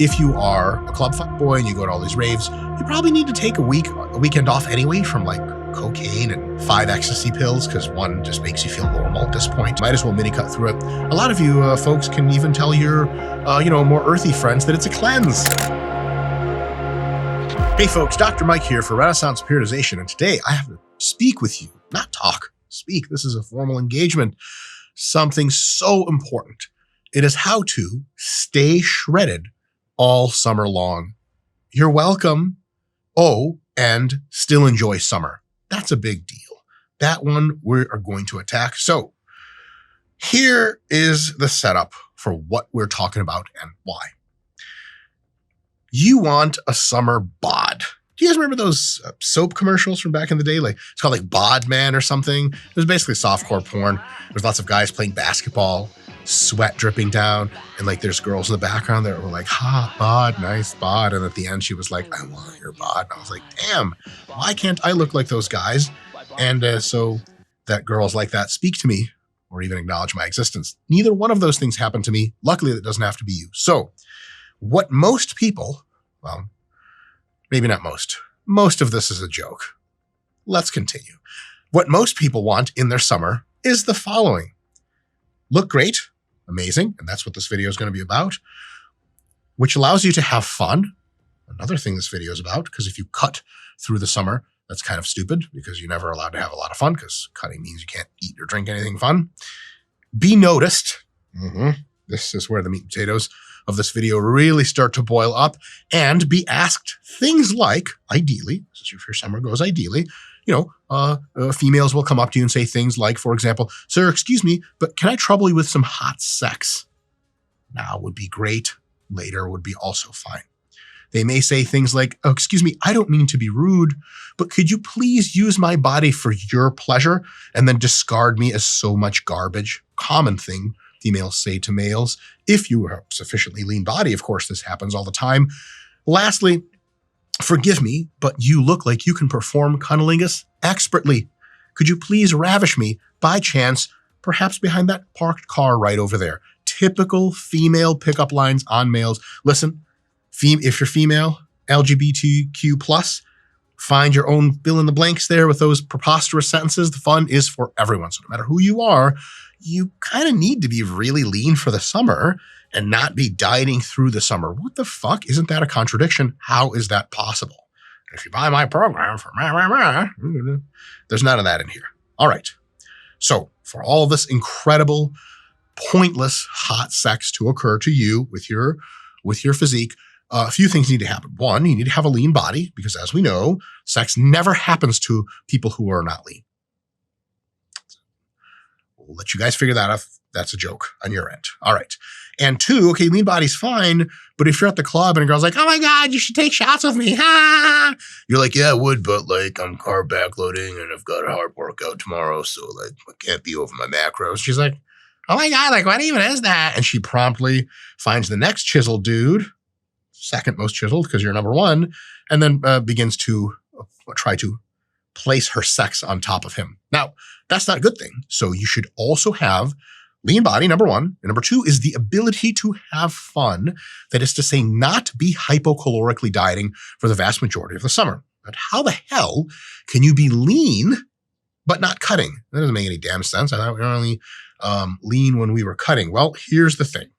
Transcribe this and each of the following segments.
if you are a club fuckboy and you go to all these raves, you probably need to take a weekend off anyway from like cocaine and 5 ecstasy pills, because one just makes you feel normal at this point. Might as well mini cut through it. A lot of you folks can even tell your, more earthy friends that it's a cleanse. Hey folks, Dr. Mike here for Renaissance Periodization, and today I have to speak with you, not talk, speak. This is a formal engagement. Something so important. It is how to stay shredded all summer long. You're welcome. Oh, and still enjoy summer. That's a big deal. That one we are going to attack. So here is the setup for what we're talking about and why. You want a summer bod. Do you guys remember those soap commercials from back in the day? Like it's called like Bod Man or something. It was basically softcore porn. There's lots of guys playing basketball, sweat dripping down, and like there's girls in the background that were like, ha, bod, nice bod. And at the end she was like, I want your bod. And I was like, damn, why can't I look like those guys? And so that girls like that speak to me or even acknowledge my existence. Neither one of those things happened to me. Luckily, that doesn't have to be you. So what most people, well, maybe not most of this is a joke. Let's continue. What most people want in their summer is the following. Look great, amazing, and that's what this video is going to be about, which allows you to have fun. Another thing this video is about, because if you cut through the summer, that's kind of stupid because you're never allowed to have a lot of fun because cutting means you can't eat or drink anything fun. Be noticed. This is where the meat and potatoes of this video really start to boil up, and be asked things like, ideally, if your summer goes ideally, females will come up to you and say things like, for example, sir, excuse me, but can I trouble you with some hot sex? Now would be great. Later would be also fine. They may say things like, oh, excuse me, I don't mean to be rude, but could you please use my body for your pleasure and then discard me as so much garbage? Common thing females say to males. If you have a sufficiently lean body, of course, this happens all the time. Lastly, forgive me, but you look like you can perform cunnilingus expertly. Could you please ravish me by chance, perhaps behind that parked car right over there? Typical female pickup lines on males. Listen, if you're female, LGBTQ+, find your own fill in the blanks there with those preposterous sentences. The fun is for everyone. So no matter who you are, you kind of need to be really lean for the summer and not be dieting through the summer. What the fuck? Isn't that a contradiction? How is that possible? If you buy my program for there's none of that in here. All right. So for all of this incredible, pointless hot sex to occur to you with your physique, a few things need to happen. One, you need to have a lean body because, as we know, sex never happens to people who are not lean. We'll let you guys figure that out. That's a joke on your end. All right. And two, okay, lean body's fine, but if you're at the club and a girl's like, oh my God, you should take shots with me. Ha! You're like, yeah, I would, but like I'm carb backloading and I've got a hard workout tomorrow, so like I can't be over my macros. She's like, oh my God, like what even is that? And she promptly finds the next chiseled dude, second most chiseled because you're number one, and then begins to try to place her sex on top of him. Now, that's not a good thing. So you should also have lean body, number one. And number two is the ability to have fun. That is to say, not be hypocalorically dieting for the vast majority of the summer. But how the hell can you be lean but not cutting? That doesn't make any damn sense. I thought we were only lean when we were cutting. Well, here's the thing.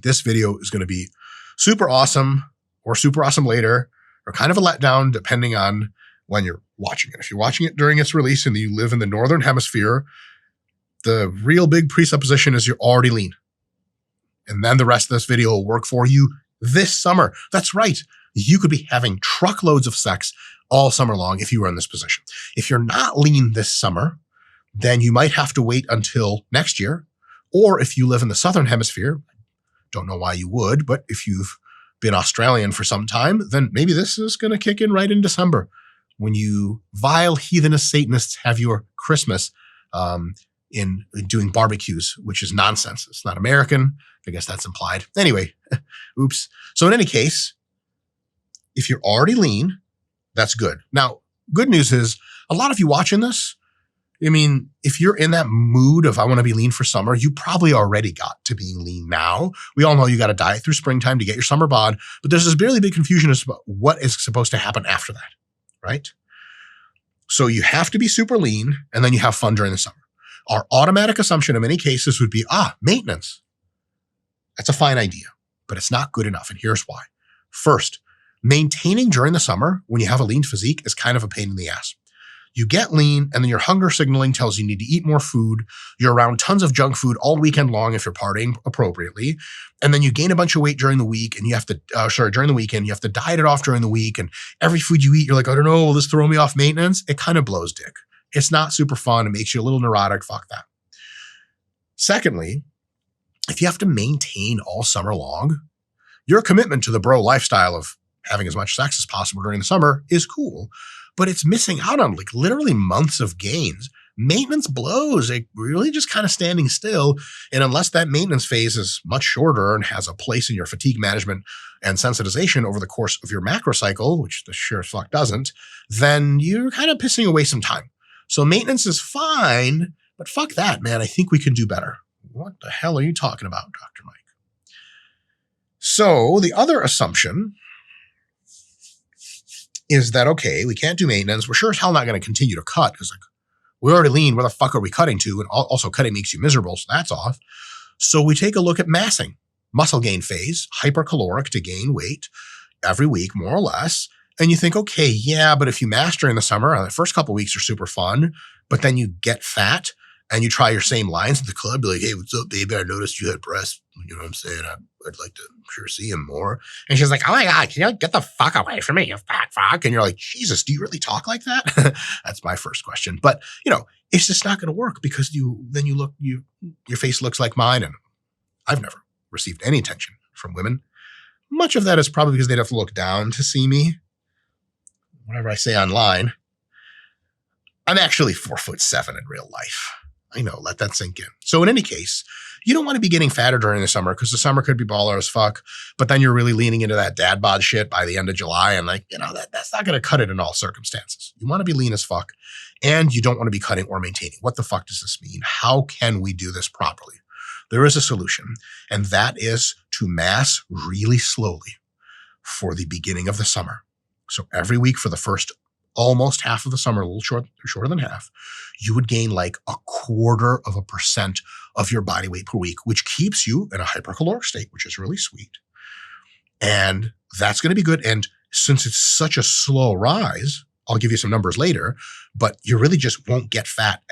This video is going to be super awesome or super awesome later, or kind of a letdown depending on when you're watching it. If you're watching it during its release and you live in the Northern Hemisphere, the real big presupposition is you're already lean. And then the rest of this video will work for you this summer. That's right. You could be having truckloads of sex all summer long if you were in this position. If you're not lean this summer, then you might have to wait until next year. Or if you live in the Southern Hemisphere, don't know why you would, but if you've been Australian for some time, then maybe this is going to kick in right in December when you vile heathenist Satanists have your Christmas in doing barbecues, which is nonsense. It's not American. I guess that's implied. Anyway, oops. So in any case, if you're already lean, that's good. Now, good news is a lot of you watching this, I mean, if you're in that mood of I want to be lean for summer, you probably already got to being lean now. We all know you got to diet through springtime to get your summer bod, but there's this really big confusion as to what is supposed to happen after that, right? So you have to be super lean and then you have fun during the summer. Our automatic assumption in many cases would be, maintenance. That's a fine idea, but it's not good enough. And here's why. First, maintaining during the summer when you have a lean physique is kind of a pain in the ass. You get lean and then your hunger signaling tells you need to eat more food. You're around tons of junk food all weekend long if you're partying appropriately. And then you gain a bunch of weight during the week and you have to, during the weekend, you have to diet it off during the week. And every food you eat, you're like, I don't know, will this throw me off maintenance? It kind of blows dick. It's not super fun. It makes you a little neurotic. Fuck that. Secondly, if you have to maintain all summer long, your commitment to the bro lifestyle of having as much sex as possible during the summer is cool, but it's missing out on like literally months of gains. Maintenance blows, like really just kind of standing still. And unless that maintenance phase is much shorter and has a place in your fatigue management and sensitization over the course of your macro cycle, which the sure as fuck doesn't, then you're kind of pissing away some time. So maintenance is fine, but fuck that, man. I think we can do better. What the hell are you talking about, Dr. Mike? So the other assumption is that, okay, we can't do maintenance. We're sure as hell not going to continue to cut because like we're already lean. Where the fuck are we cutting to? And also cutting makes you miserable. So that's off. So we take a look at massing, muscle gain phase, hypercaloric to gain weight every week, more or less. And you think, okay, yeah, but if you mass during the summer, the first couple of weeks are super fun, but then you get fat and you try your same lines at the club, be like, hey, what's up, baby? I noticed you had breasts. You know what I'm saying? I'd like to sure see him more. And she's like, oh my God, can you get the fuck away from me, you fat fuck? And you're like, Jesus, do you really talk like that? That's my first question. But, it's just not going to work because your face looks like mine. And I've never received any attention from women. Much of that is probably because they'd have to look down to see me. Whatever I say online, I'm actually 4'7" in real life. I know, let that sink in. So in any case, you don't want to be getting fatter during the summer because the summer could be baller as fuck, but then you're really leaning into that dad bod shit by the end of July. And that's not going to cut it in all circumstances. You want to be lean as fuck and you don't want to be cutting or maintaining. What the fuck does this mean? How can we do this properly? There is a solution, and that is to mass really slowly for the beginning of the summer. So every week for the first almost half of the summer, a little shorter than half, you would gain like 0.25% of your body weight per week, which keeps you in a hypercaloric state, which is really sweet. And that's going to be good. And since it's such a slow rise, I'll give you some numbers later, but you really just won't get fat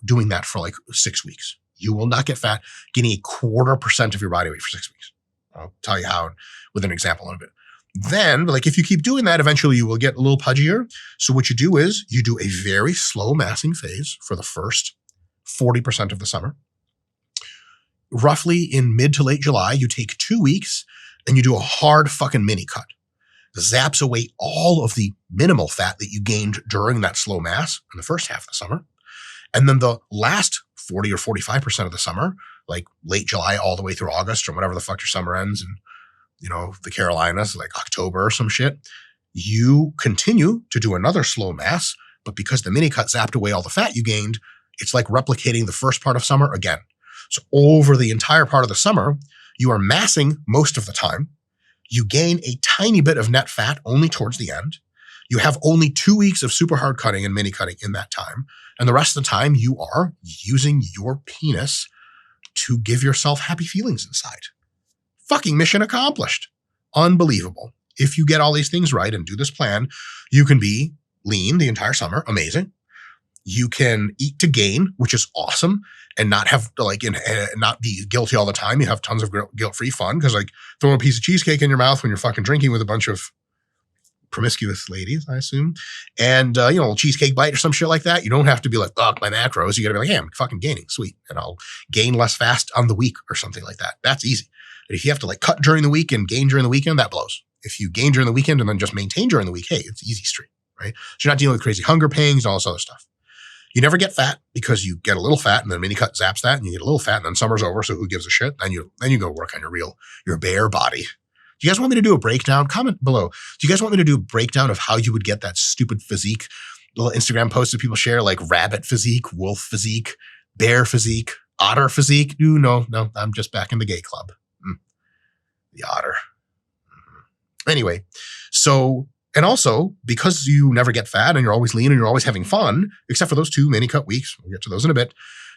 doing that for like 6 weeks. You will not get fat getting 0.25% of your body weight for 6 weeks. I'll tell you how with an example in a bit. Then, like if you keep doing that, eventually you will get a little pudgier. So what you do is you do a very slow massing phase for the first 40% of the summer. Roughly in mid to late July, you take 2 weeks and you do a hard fucking mini cut. Zaps away all of the minimal fat that you gained during that slow mass in the first half of the summer. And then the last 40 or 45% of the summer, like late July all the way through August or whatever the fuck your summer ends and the Carolinas, like October or some shit, you continue to do another slow mass, but because the mini cut zapped away all the fat you gained, it's like replicating the first part of summer again. So over the entire part of the summer, you are massing most of the time. You gain a tiny bit of net fat only towards the end. You have only 2 weeks of super hard cutting and mini cutting in that time. And the rest of the time you are using your penis to give yourself happy feelings inside. Fucking mission accomplished. Unbelievable. If you get all these things right and do this plan, you can be lean the entire summer. Amazing. You can eat to gain, which is awesome, and not have not be guilty all the time. You have tons of guilt-free fun because throw a piece of cheesecake in your mouth when you're fucking drinking with a bunch of promiscuous ladies, I assume, and a cheesecake bite or some shit like that. You don't have to be like, fuck my macros. You got to be like, hey, I'm fucking gaining, sweet, and I'll gain less fast on the week or something like that. That's easy. But if you have to cut during the week and gain during the weekend, that blows. If you gain during the weekend and then just maintain during the week, hey, it's easy street, right? So you're not dealing with crazy hunger pangs and all this other stuff. You never get fat because you get a little fat and then mini cut zaps that and you get a little fat and then summer's over. So who gives a shit? Then you go work on your bare body. Do you guys want me to do a breakdown? Comment below. Do you guys want me to do a breakdown of how you would get that stupid physique little Instagram posts that people share, like rabbit physique, wolf physique, bear physique, otter physique. No, I'm just back in the gay club. The otter. Anyway, so, and also because you never get fat and you're always lean and you're always having fun, except for those 2 mini cut weeks, we'll get to those in a bit,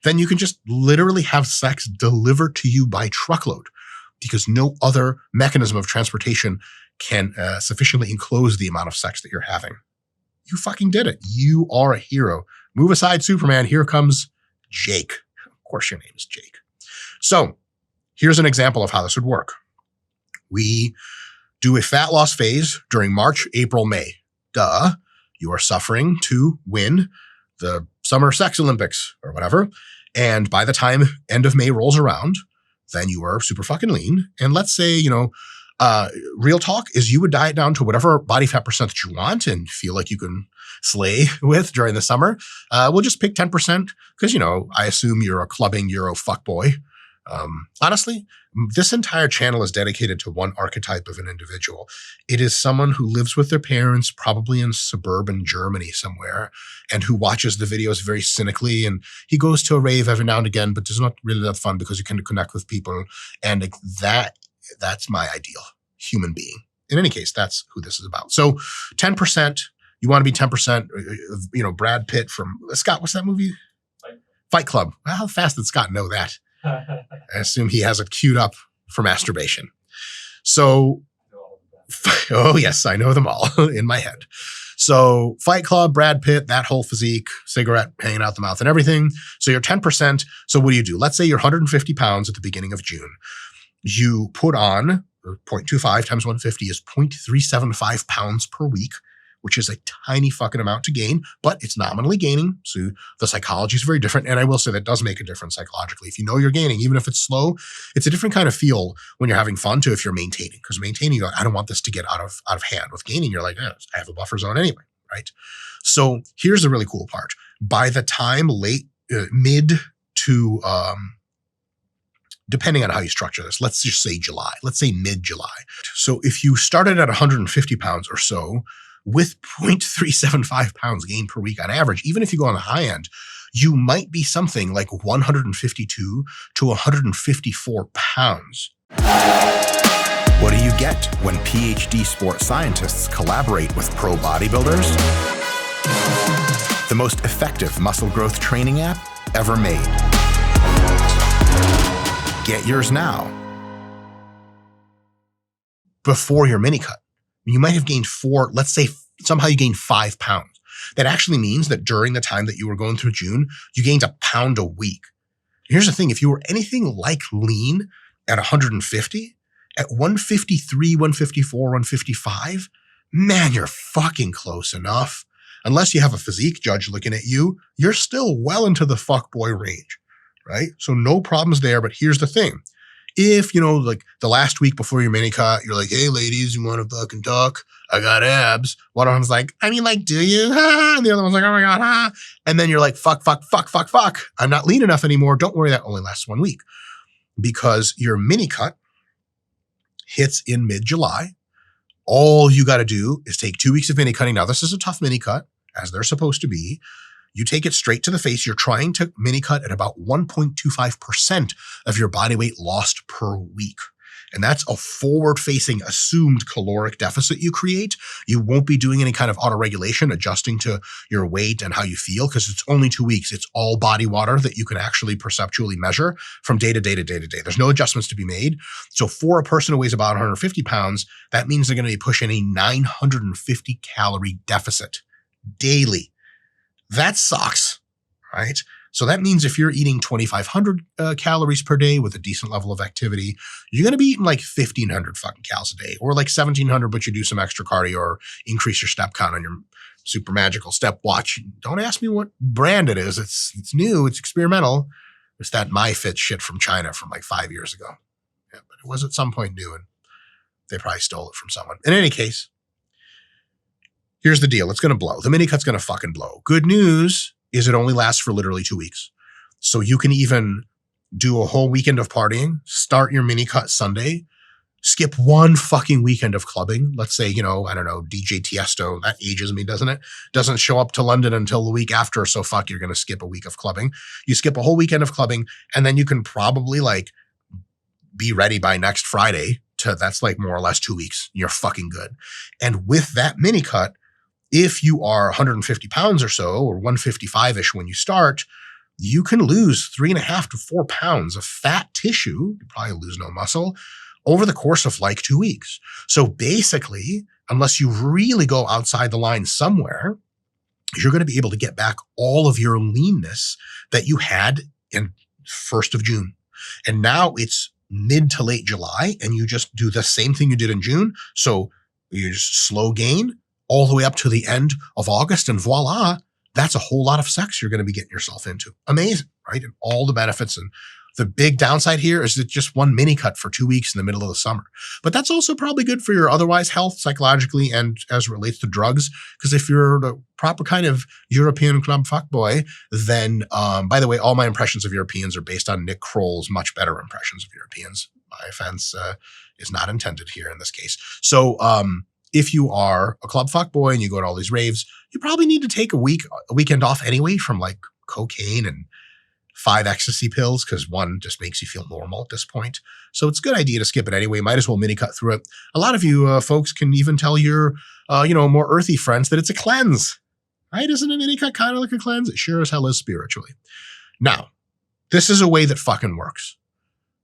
then you can just literally have sex delivered to you by truckload because no other mechanism of transportation can sufficiently enclose the amount of sex that you're having. You fucking did it. You are a hero. Move aside, Superman. Here comes Jake. Of course your name is Jake. So here's an example of how this would work. We do a fat loss phase during March, April, May. Duh. You are suffering to win the Summer Sex Olympics or whatever. And by the time end of May rolls around, then you are super fucking lean. And let's say, real talk is you would diet down to whatever body fat percent that you want and feel like you can slay with during the summer. We'll just pick 10% because, I assume you're a clubbing Euro fuckboy. Honestly, this entire channel is dedicated to one archetype of an individual. It is someone who lives with their parents, probably in suburban Germany somewhere, and who watches the videos very cynically. And he goes to a rave every now and again, but it's not really that fun because you can connect with people. And that's my ideal human being. In any case, that's who this is about. So 10%, you want to be 10%, Brad Pitt from Scott, what's that movie? Fight Club. Well, how fast did Scott know that? I assume he has it queued up for masturbation. So, oh yes, I know them all in my head. So Fight Club, Brad Pitt, that whole physique, cigarette hanging out the mouth and everything. So you're 10%. So what do? Let's say you're 150 pounds at the beginning of June. You put on 0.25 times 150 is 0.375 pounds per week, which is a tiny fucking amount to gain, but it's nominally gaining. So the psychology is very different. And I will say that does make a difference psychologically. If you know you're gaining, even if it's slow, it's a different kind of feel when you're having fun to if you're maintaining. Because maintaining, you're like, I don't want this to get out of hand. With gaining, you're like, I have a buffer zone anyway, right? So here's the really cool part. By the time mid to, depending on how you structure this, let's just say July. Let's say mid-July. So if you started at 150 pounds or so, with 0.375 pounds gain per week on average, even if you go on the high end, you might be something like 152 to 154 pounds. What do you get when PhD sports scientists collaborate with pro bodybuilders? The most effective muscle growth training app ever made. Get yours now. Before your mini cut, you might have gained let's say somehow you gained 5 pounds. That actually means that during the time that you were going through June, you gained a pound a week. Here's the thing. If you were anything like lean at 150, at 153, 154, 155, man, you're fucking close enough. Unless you have a physique judge looking at you, you're still well into the fuckboy range, right? So no problems there. But here's the thing. If, like the last week before your mini cut, you're like, hey, ladies, you want to fucking talk? I got abs. One of them's like, do you? And the other one's like, oh my God, And then you're like, fuck. I'm not lean enough anymore. Don't worry, that only lasts 1 week. Because your mini cut hits in mid-July. All you got to do is take 2 weeks of mini cutting. Now, this is a tough mini cut, as they're supposed to be. You take it straight to the face. You're trying to mini cut at about 1.25% of your body weight lost per week. And that's a forward-facing assumed caloric deficit you create. You won't be doing any kind of auto-regulation, adjusting to your weight and how you feel, because it's only 2 weeks. It's all body water that you can actually perceptually measure from day to day to day to day. There's no adjustments to be made. So for a person who weighs about 150 pounds, that means they're going to be pushing a 950 calorie deficit daily. That sucks, right? So that means if you're eating 2,500 calories per day with a decent level of activity, you're going to be eating like 1,500 fucking calories a day, or like 1,700, but you do some extra cardio or increase your step count on your super magical step watch. Don't ask me what brand it is. It's new. It's experimental. It's that MyFit shit from China from like 5 years ago. Yeah, but it was at some point new, and they probably stole it from someone. In any case, here's the deal. It's going to blow. The mini cut's going to fucking blow. Good news is it only lasts for literally 2 weeks. So you can even do a whole weekend of partying, start your mini cut Sunday, skip one fucking weekend of clubbing. Let's say, I don't know, DJ Tiesto, that ages me, doesn't it? Doesn't show up to London until the week after. So fuck, you're going to skip a week of clubbing. You skip a whole weekend of clubbing, and then you can probably like be ready by next Friday that's like more or less 2 weeks. You're fucking good. And with that mini cut, if you are 150 pounds or so, or 155-ish when you start, you can lose 3.5 to 4 pounds of fat tissue. You probably lose no muscle over the course of like 2 weeks. So basically, unless you really go outside the line somewhere, you're going to be able to get back all of your leanness that you had in 1st of June. And now it's mid to late July, and you just do the same thing you did in June. So you just slow gain all the way up to the end of August, and voila, that's a whole lot of sex you're going to be getting yourself into. Amazing, right? And all the benefits. And the big downside here is that just one mini cut for 2 weeks in the middle of the summer. But that's also probably good for your otherwise health psychologically and as it relates to drugs. Because if you're the proper kind of European club fuckboy, then, by the way, all my impressions of Europeans are based on Nick Kroll's much better impressions of Europeans. My offense is not intended here in this case. So if you are a club fuckboy and you go to all these raves, you probably need to take a weekend off anyway from like cocaine and 5 ecstasy pills, because one just makes you feel normal at this point. So it's a good idea to skip it anyway. Might as well mini cut through it. A lot of you folks can even tell your, more earthy friends that it's a cleanse, right? Isn't a mini cut kind of like a cleanse? It sure as hell is spiritually. Now, this is a way that fucking works.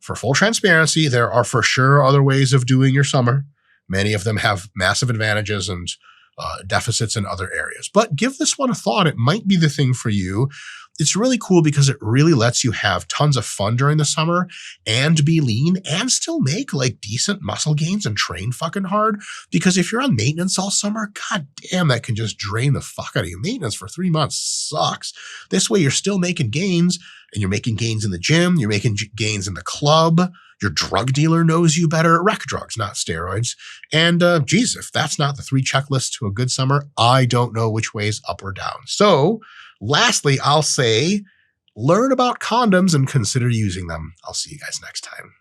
For full transparency, there are for sure other ways of doing your summer. Many of them have massive advantages and deficits in other areas. But give this one a thought. It might be the thing for you. It's really cool because it really lets you have tons of fun during the summer and be lean and still make like decent muscle gains and train fucking hard. Because if you're on maintenance all summer, god damn, that can just drain the fuck out of you. Maintenance for 3 months sucks. This way you're still making gains, and you're making gains in the gym. You're making gains in the club. Your drug dealer knows you better. Rec drugs, not steroids. And geez, if that's not the 3 checklists to a good summer, I don't know which way is up or down. So lastly, I'll say, learn about condoms and consider using them. I'll see you guys next time.